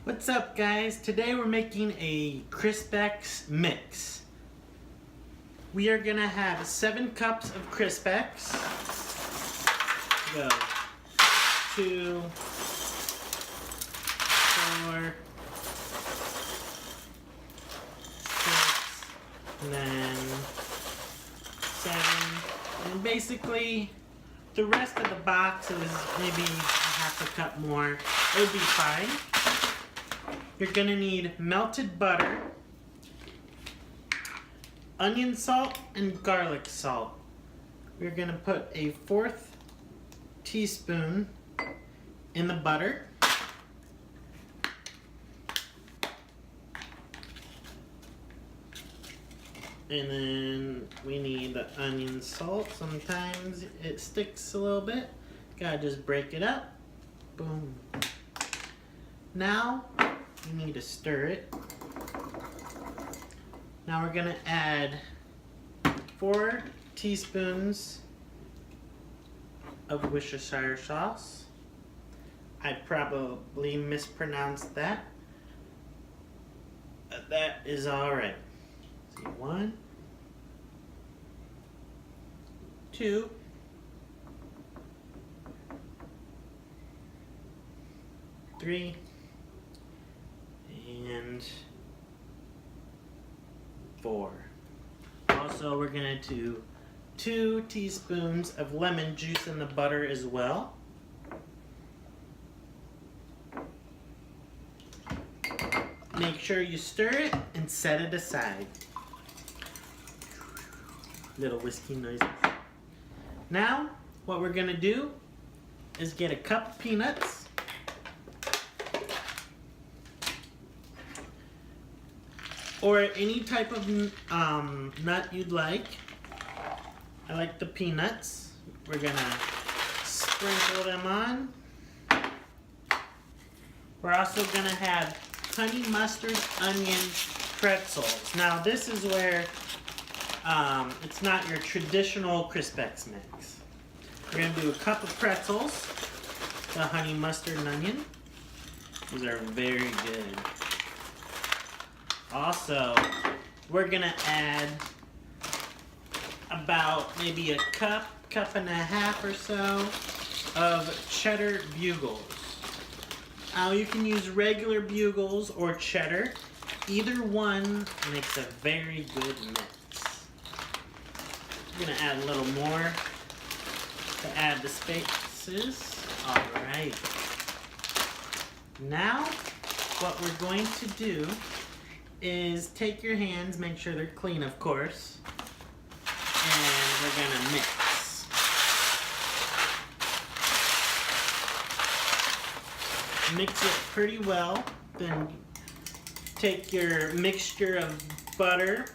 What's up, guys? Today we're making a Crispix mix. We are gonna have 7 cups of Crispix. Go 2, 4, 6, and then 7, and basically the rest of the box is maybe half a cup more. It would be fine. You're gonna need melted butter, onion salt, and garlic salt. We're gonna put a 1/4 teaspoon in the butter. And then we need the onion salt. Sometimes it sticks a little bit. Gotta just break it up. Boom. Now, you need to stir it. Now we're gonna add 4 teaspoons of Worcestershire sauce. I probably mispronounced that. That is alright. 1, 2, 3, and 4. Also, we're gonna do 2 teaspoons of lemon juice in the butter as well. Make sure you stir it and set it aside. Little whiskey noises. Now, what we're gonna do is get a cup of peanuts. Or any type of nut you'd like. I like the peanuts. We're gonna sprinkle them on. We're also gonna have honey mustard onion pretzels. Now this is where it's not your traditional Crispix mix. We're gonna do a cup of pretzels, the honey mustard and onion. These are very good. Also, we're gonna add about maybe a cup and a half or so of cheddar bugles. Now you can use regular bugles or cheddar. Either one makes a very good mix. I'm gonna add a little more to add the spices. Alright. Now, what we're going to do is take your hands, make sure they're clean, of course, and we're gonna mix. Mix it pretty well, then take your mixture of butter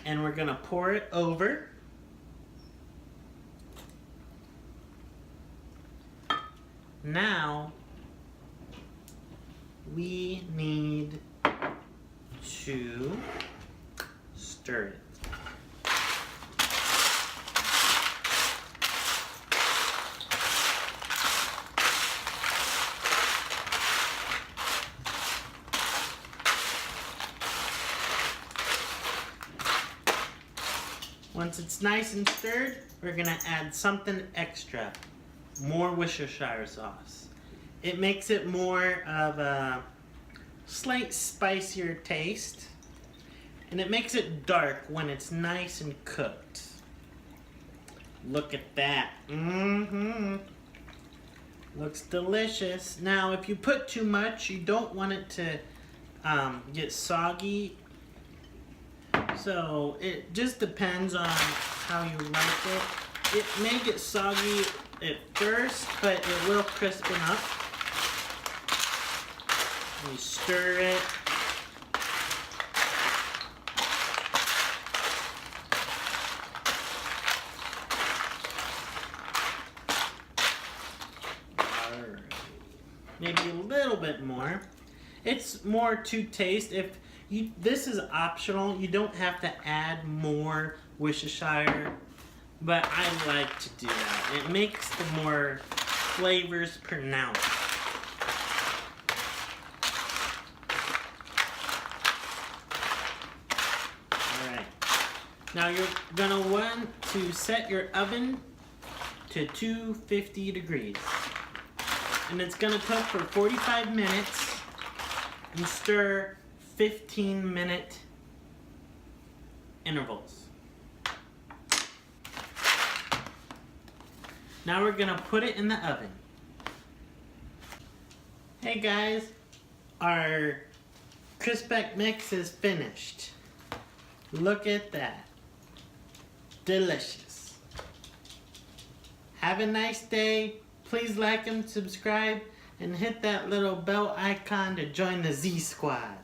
and we're gonna pour it over. Now, we need to stir it. Once it's nice and stirred, we're gonna add something extra. More Worcestershire sauce. It makes it more of a slight spicier taste, and it makes it dark when it's nice and cooked. Look at that. Looks delicious. Now, if you put too much, you don't want it to get soggy. So it just depends on how you like it. It may get soggy at first, but it will crispen up. You stir it. Alright. Maybe a little bit more. It's more to taste. If you, this is optional. You don't have to add more Worcestershire, but I like to do that. It makes the more flavors pronounced. Now you're gonna want to set your oven to 250 degrees. And it's gonna cook for 45 minutes and stir 15-minute intervals. Now we're gonna put it in the oven. Hey guys, our Crispix mix is finished. Look at that. Delicious. Have a nice day. Please like and subscribe and hit that little bell icon to join the Z Squad.